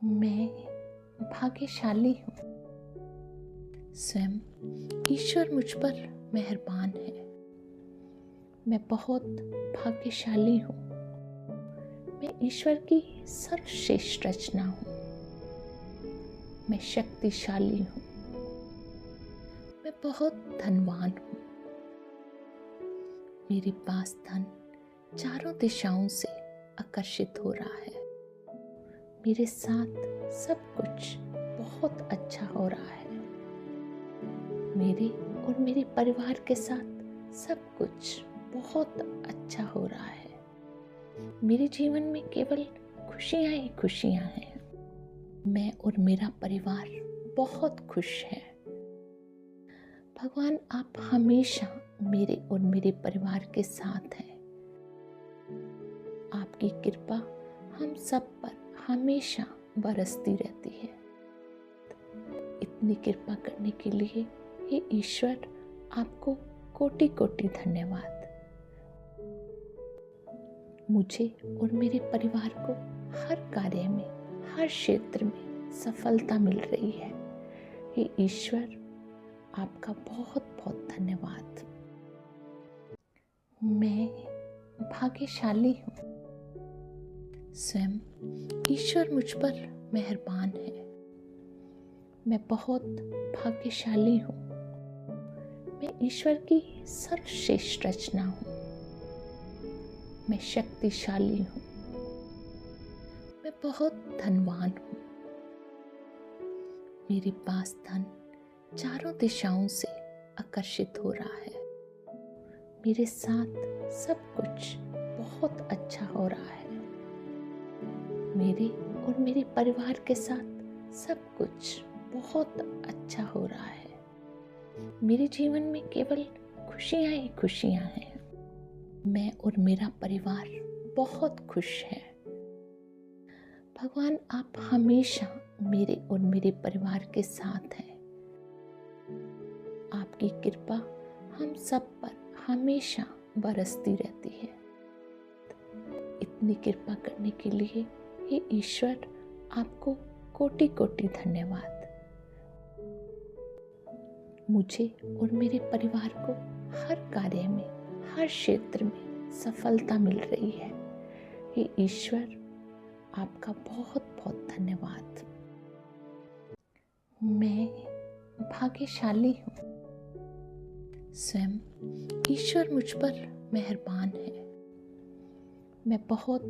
मैं भाग्यशाली हूँ। स्वयं ईश्वर मुझ पर मेहरबान है। मैं बहुत भाग्यशाली हूँ। मैं ईश्वर की सर्वश्रेष्ठ रचना हूँ। मैं शक्तिशाली हूँ। मैं बहुत धनवान हूँ। मेरे पास धन चारों दिशाओं से आकर्षित हो रहा है। मेरे साथ सब कुछ बहुत अच्छा हो रहा है। मेरे और मेरे परिवार के साथ सब कुछ बहुत अच्छा हो रहा है। मेरे जीवन में केवल खुशियाँ ही खुशियाँ हैं। मैं और मेरा परिवार बहुत खुश है। भगवान, आप हमेशा मेरे और मेरे परिवार के साथ हैं। आपकी कृपा हम सब पर हमेशा बरसती रहती है। इतनी कृपा करने के लिए हे ईश्वर, आपको कोटि कोटि धन्यवाद। मुझे और मेरे परिवार को हर कार्य में, हर क्षेत्र में सफलता मिल रही है। हे ईश्वर, आपका बहुत बहुत धन्यवाद। मैं भाग्यशाली हूँ। स्वयं ईश्वर मुझ पर मेहरबान है। मैं बहुत भाग्यशाली हूँ। मैं ईश्वर की सर्वश्रेष्ठ रचना हूँ। मैं शक्तिशाली हूँ। मैं बहुत धनवान हूँ। मेरे पास धन चारों दिशाओं से आकर्षित हो रहा है। मेरे साथ सब कुछ बहुत अच्छा हो रहा है। मेरे और मेरे परिवार के साथ सब कुछ बहुत अच्छा हो रहा है। मेरे जीवन में केवल खुशियाँ ही खुशियाँ हैं। मैं और मेरा परिवार बहुत खुश है। भगवान, आप हमेशा मेरे और मेरे परिवार के साथ हैं। आपकी कृपा हम सब पर हमेशा बरसती रहती है। इतनी कृपा करने के लिए हे ईश्वर, आपको कोटि कोटि धन्यवाद। मुझे और मेरे परिवार को हर कार्य में, हर क्षेत्र में सफलता मिल रही है। हे ईश्वर, आपका बहुत बहुत धन्यवाद। मैं भाग्यशाली हूँ। स्वयं ईश्वर मुझ पर मेहरबान है। मैं बहुत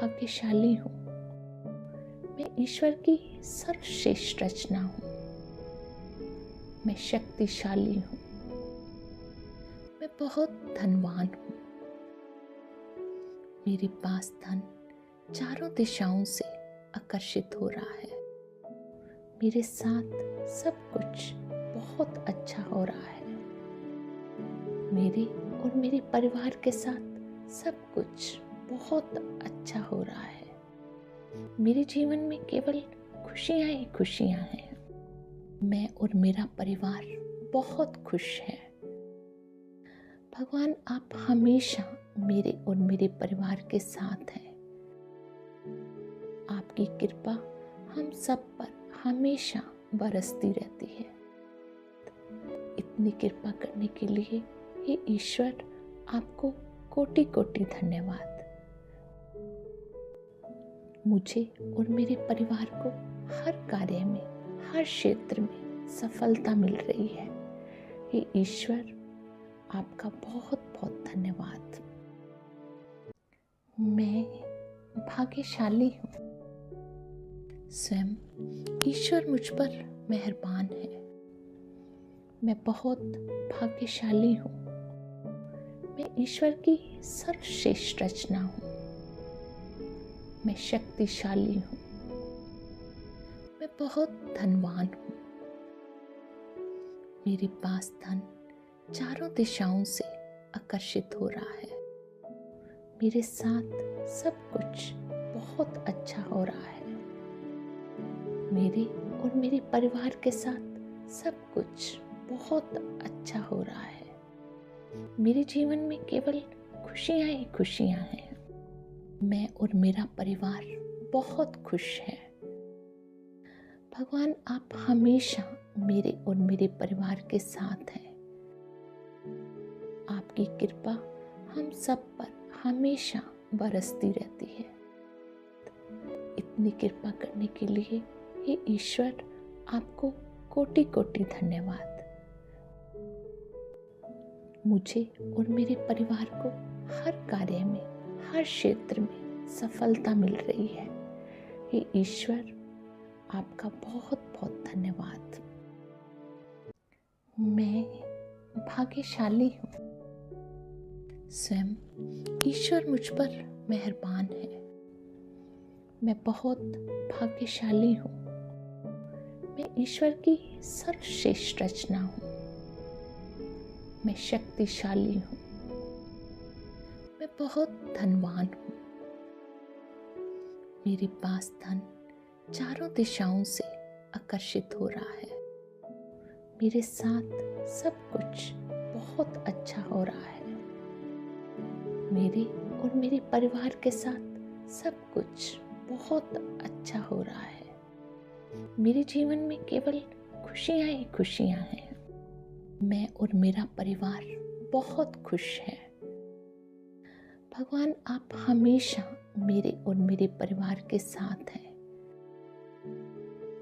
भाग्यशाली हूँ। मैं ईश्वर की सर्वश्रेष्ठ रचना हूँ। मैं शक्तिशाली हूँ। मैं बहुत धनवान हूँ। मेरे पास धन चारों दिशाओं से आकर्षित हो रहा है। मेरे साथ सब कुछ बहुत अच्छा हो रहा है। मेरे और मेरे परिवार के साथ सब कुछ बहुत अच्छा हो रहा है। मेरे जीवन में केवल खुशियाँ ही खुशियाँ हैं। मैं और मेरा परिवार बहुत खुश है। भगवान, आप हमेशा मेरे और मेरे परिवार को हर कार्य में, हर क्षेत्र में सफलता मिल रही है। हे ईश्वर, आपका बहुत बहुत धन्यवाद। मुझे और मेरे परिवार को हर कार्य में, हर क्षेत्र में सफलता मिल रही है। हे ईश्वर, आपका बहुत बहुत धन्यवाद। मैं भाग्यशाली हूँ। स्वयं ईश्वर मुझ पर मेहरबान है। मैं बहुत भाग्यशाली हूँ। मैं ईश्वर की सर्वश्रेष्ठ रचना हूँ। मैं शक्तिशाली हूँ। मैं बहुत धनवान हूँ। मेरे और मेरे परिवार के साथ सब कुछ बहुत अच्छा हो रहा है। मेरे जीवन में केवल खुशियाँ ही खुशियाँ हैं। भगवान, आप हमेशा मेरे और मेरे परिवार के साथ हैं। आपकी कृपा हम सब पर हमेशा बरसती रहती है। इतनी कृपा करने के लिए हे ईश्वर, आपको कोटि कोटि धन्यवाद। मुझे और मेरे परिवार को हर कार्य में, हर क्षेत्र में सफलता मिल रही है। हे ईश्वर, आपका बहुत बहुत धन्यवाद। मैं भाग्यशाली हूँ। स्वयं ईश्वर मुझ पर मेहरबान है। मैं बहुत भाग्यशाली हूँ। मैं ईश्वर की सर्वश्रेष्ठ रचना हूँ। मैं शक्तिशाली हूँ। मैं बहुत धनवान हूँ। मेरे पास धन चारों दिशाओं से आकर्षित हो रहा है। मेरे साथ सब कुछ बहुत अच्छा हो रहा है। मेरे और मेरे परिवार के साथ सब कुछ बहुत अच्छा हो रहा है। मेरे जीवन में केवल खुशियाँ ही खुशियाँ हैं। मैं और मेरा परिवार बहुत खुश है। भगवान, आप हमेशा मेरे और मेरे परिवार के साथ हैं। आपकी कृपा हम सब पर हमेशा बरसती रहती है। इतनी कृपा करने के लिए हे ईश्वर, आपको कोटि कोटि धन्यवाद। मुझे और मेरे परिवार को हर कार्य में, हर क्षेत्र में सफलता मिल रही है। हे ईश्वर, आपका बहुत बहुत धन्यवाद। मैं भाग्यशाली हूँ। स्वयं ईश्वर मुझ पर मेहरबान है। मैं बहुत भाग्यशाली हूँ। मैं ईश्वर की सर्वश्रेष्ठ रचना हूँ। मैं शक्तिशाली हूँ। मैं बहुत धनवान हूँ। मेरे पास धन चारों दिशाओं से आकर्षित हो रहा है। मेरे साथ सब कुछ बहुत अच्छा हो रहा है। मेरे और मेरे परिवार के साथ सब कुछ बहुत अच्छा हो रहा है। मेरे जीवन में केवल खुशियाँ ही खुशियाँ हैं। मैं और मेरा परिवार बहुत खुश है। भगवान, आप हमेशा मेरे और मेरे परिवार के साथ हैं।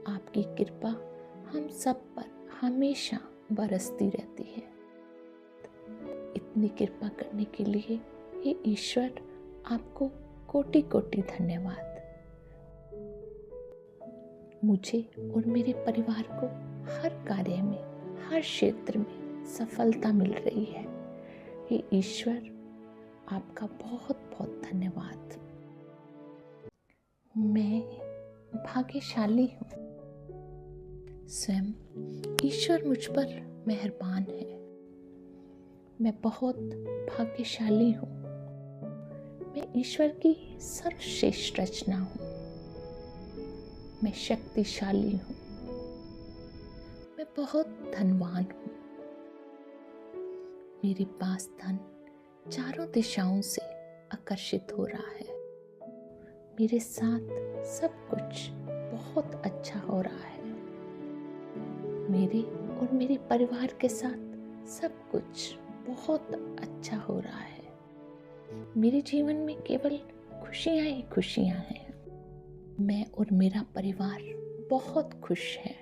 आपकी कृपा हम सब पर हमेशा बरसती रहती है। इतनी कृपा करने के लिए हे ईश्वर, आपको कोटि कोटि धन्यवाद। मुझे और मेरे परिवार को हर कार्य में, हर क्षेत्र में सफलता मिल रही है। हे ईश्वर, आपका बहुत बहुत धन्यवाद। मैं भाग्यशाली हूँ। स्वयं ईश्वर मुझ पर मेहरबान है। मैं बहुत भाग्यशाली हूँ। मैं ईश्वर की सर्वश्रेष्ठ रचना हूँ। मैं शक्तिशाली हूँ। मैं बहुत धनवान हूँ। मेरे पास धन चारों दिशाओं से आकर्षित हो रहा है। मेरे साथ सब कुछ बहुत अच्छा हो रहा है। मेरे और मेरे परिवार के साथ सब कुछ बहुत अच्छा हो रहा है। मेरे जीवन में केवल खुशियाँ ही खुशियाँ हैं। मैं और मेरा परिवार बहुत खुश है।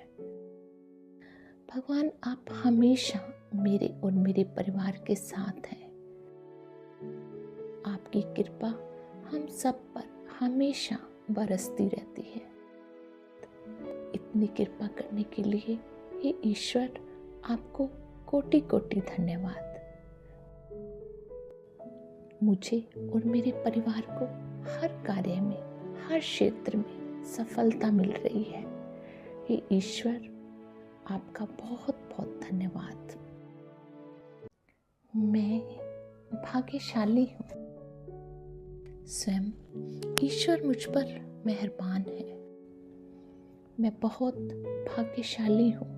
भगवान, आप हमेशा मेरे और मेरे परिवार के साथ हैं। आपकी कृपा हम सब पर हमेशा बरसती रहती है। इतनी कृपा करने के लिए हे ईश्वर, आपको कोटि कोटि धन्यवाद। मुझे और मेरे परिवार को हर कार्य में, हर क्षेत्र में सफलता मिल रही है। हे ईश्वर, आपका बहुत बहुत धन्यवाद। मैं भाग्यशाली हूँ। स्वयं ईश्वर मुझ पर मेहरबान है। मैं बहुत भाग्यशाली हूँ।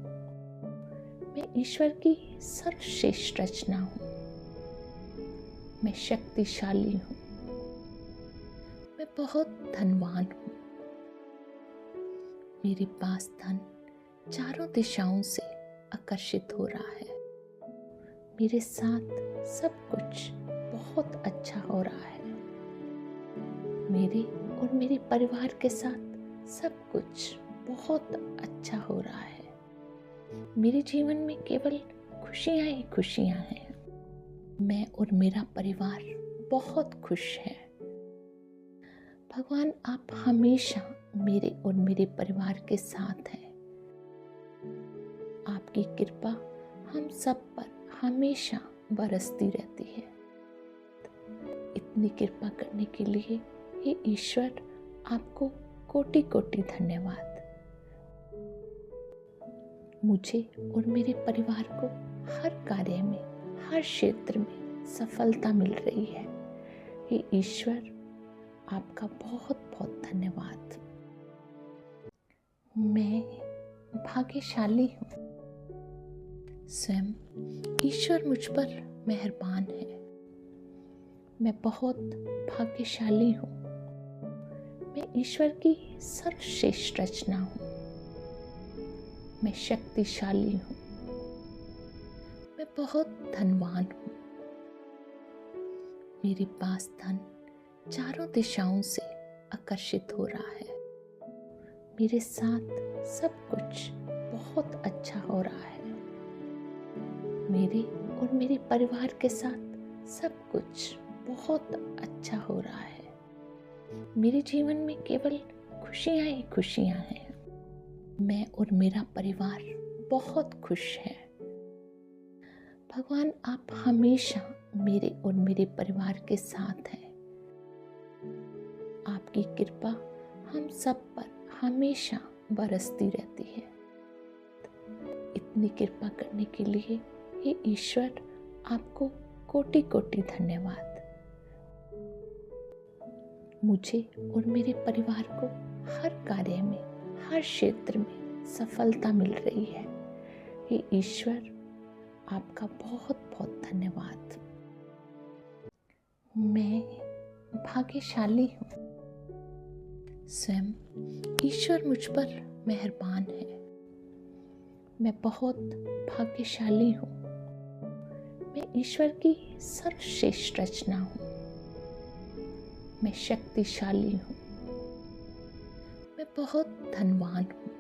मैं ईश्वर की सर्वश्रेष्ठ रचना हूँ। मैं शक्तिशाली हूँ। मैं बहुत धनवान हूँ। मेरे पास धन चारों दिशाओं से आकर्षित हो रहा है। मेरे साथ सब कुछ बहुत अच्छा हो रहा है। मेरे और मेरे परिवार के साथ सब कुछ बहुत अच्छा हो रहा है। मेरे जीवन में केवल खुशियाँ ही खुशियाँ हैं। मैं और मेरा परिवार बहुत खुश है। भगवान, आप हमेशा मेरे और मेरे परिवार के साथ हैं। आपकी कृपा हम सब पर हमेशा बरसती रहती है। इतनी कृपा करने के लिए हे ईश्वर, आपको कोटि कोटि धन्यवाद। मुझे और मेरे परिवार को हर कार्य में, हर क्षेत्र में सफलता मिल रही है। हे ईश्वर, आपका बहुत बहुत धन्यवाद। मैं भाग्यशाली हूँ। स्वयं ईश्वर मुझ पर मेहरबान है। मैं बहुत भाग्यशाली हूँ। मैं ईश्वर की सर्वश्रेष्ठ रचना हूँ। मैं शक्तिशाली हूँ। मैं बहुत धनवान हूँ। मेरे पास धन चारों दिशाओं से आकर्षित हो रहा है। मेरे साथ सब कुछ बहुत अच्छा हो रहा है। मेरे और मेरे परिवार के साथ सब कुछ बहुत अच्छा हो रहा है। मेरे जीवन में केवल खुशियाँ ही खुशियाँ हैं। मैं और मेरा परिवार बहुत खुश है। भगवान, आप हमेशा मेरे और मेरे परिवार के साथ हैं। आपकी कृपा हम सब पर हमेशा बरसती रहती है। इतनी कृपा करने के लिए हे ईश्वर, आपको कोटि कोटि धन्यवाद। मुझे और मेरे परिवार को हर कार्य में, हर क्षेत्र में सफलता मिल रही है। हे ईश्वर, आपका बहुत बहुत धन्यवाद। मैं भाग्यशाली हूँ। स्वयं ईश्वर मुझ पर मेहरबान है। मैं बहुत भाग्यशाली हूँ। मैं ईश्वर की सर्वश्रेष्ठ रचना हूँ। मैं शक्तिशाली हूँ। मैं बहुत धनवान हूँ।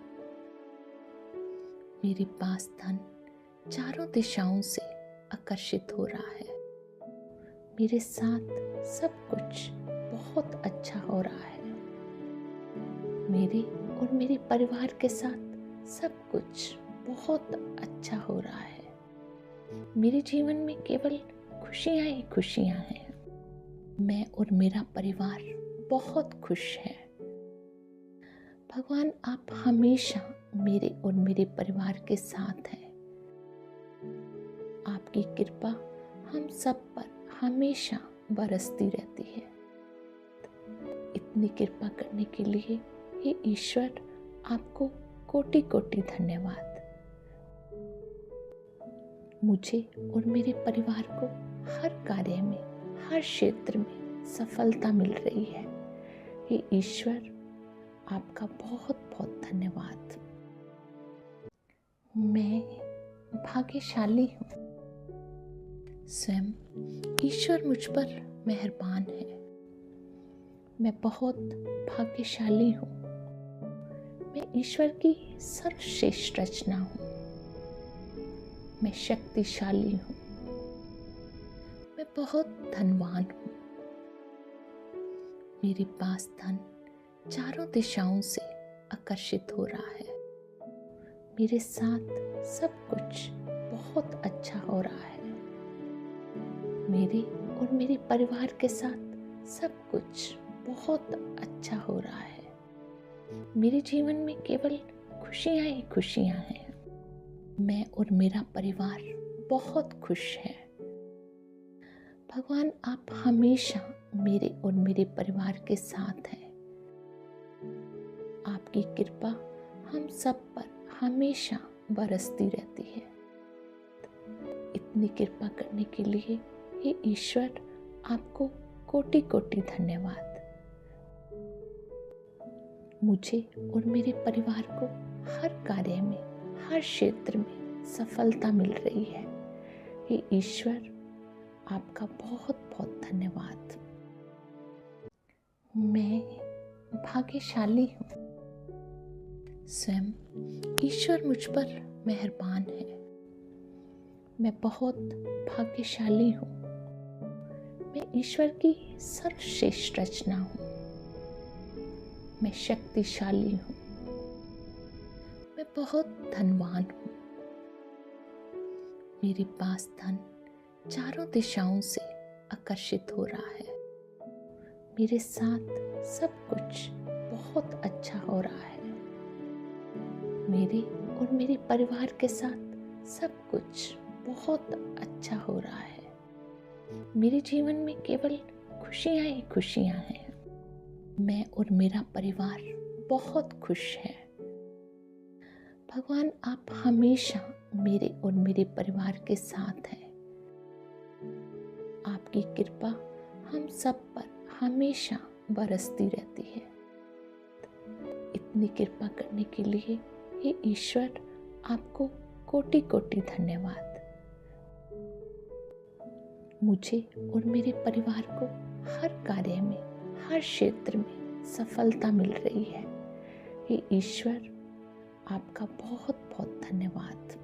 मेरे पास धन चारों दिशाओं से आकर्षित हो रहा है। मेरे साथ सब कुछ बहुत अच्छा हो रहा है। मेरे और मेरे परिवार के साथ सब कुछ बहुत अच्छा हो रहा है। मेरे जीवन में केवल खुशियाँ ही खुशियाँ हैं। मैं और मेरा परिवार बहुत खुश है। भगवान, आप हमेशा मेरे और मेरे परिवार के साथ हैं। आपकी कृपा हम सब पर हमेशा बरसती रहती है। इतनी कृपा करने के लिए हे ईश्वर, आपको कोटि कोटि धन्यवाद। मुझे और मेरे परिवार को हर कार्य में, हर क्षेत्र में सफलता मिल रही है। हे ईश्वर, आपका बहुत बहुत धन्यवाद। मैं भाग्यशाली हूँ। स्वयं ईश्वर मुझ पर मेहरबान है। मैं बहुत भाग्यशाली हूँ। मैं ईश्वर की सर्वश्रेष्ठ रचना हूँ। मैं शक्तिशाली हूँ। मैं बहुत धनवान हूँ। मेरे पास धन चारों दिशाओं से आकर्षित हो रहा है। मेरे साथ सब कुछ बहुत अच्छा हो रहा है। मेरे और मेरे परिवार के साथ सब कुछ बहुत अच्छा हो रहा है। मेरे जीवन में केवल खुशियाँ ही खुशियाँ हैं। मैं और मेरा परिवार बहुत खुश है। भगवान, आप हमेशा मेरे और मेरे परिवार के साथ हैं। आपकी कृपा हम सब पर हमेशा बरसती रहती है। इतनी कृपा करने के लिए हे ईश्वर, आपको कोटि कोटि धन्यवाद। मुझे और मेरे परिवार को हर कार्य में, हर क्षेत्र में सफलता मिल रही है। हे ईश्वर, आपका बहुत बहुत धन्यवाद। मैं भाग्यशाली हूँ। स्वयं ईश्वर मुझ पर मेहरबान है। मैं बहुत भाग्यशाली हूँ। मैं ईश्वर की सर्वश्रेष्ठ रचना हूँ। मैं शक्तिशाली हूँ। मैं बहुत धनवान हूँ। मेरे पास धन चारों दिशाओं से आकर्षित हो रहा है। मेरे साथ सब कुछ बहुत अच्छा हो रहा है। मेरे और मेरे परिवार के साथ सब कुछ बहुत अच्छा हो रहा है। मेरे जीवन में केवल खुशियाँ ही खुशियाँ हैं। मैं और मेरा परिवार बहुत खुश है। भगवान, आप हमेशा मेरे और मेरे परिवार के साथ हैं। आपकी कृपा हम सब पर हमेशा बरसती रहती है। इतनी कृपा करने के लिए हे ईश्वर, आपको कोटि कोटि धन्यवाद। मुझे और मेरे परिवार को हर कार्य में, हर क्षेत्र में सफलता मिल रही है। हे ईश्वर, आपका बहुत बहुत धन्यवाद।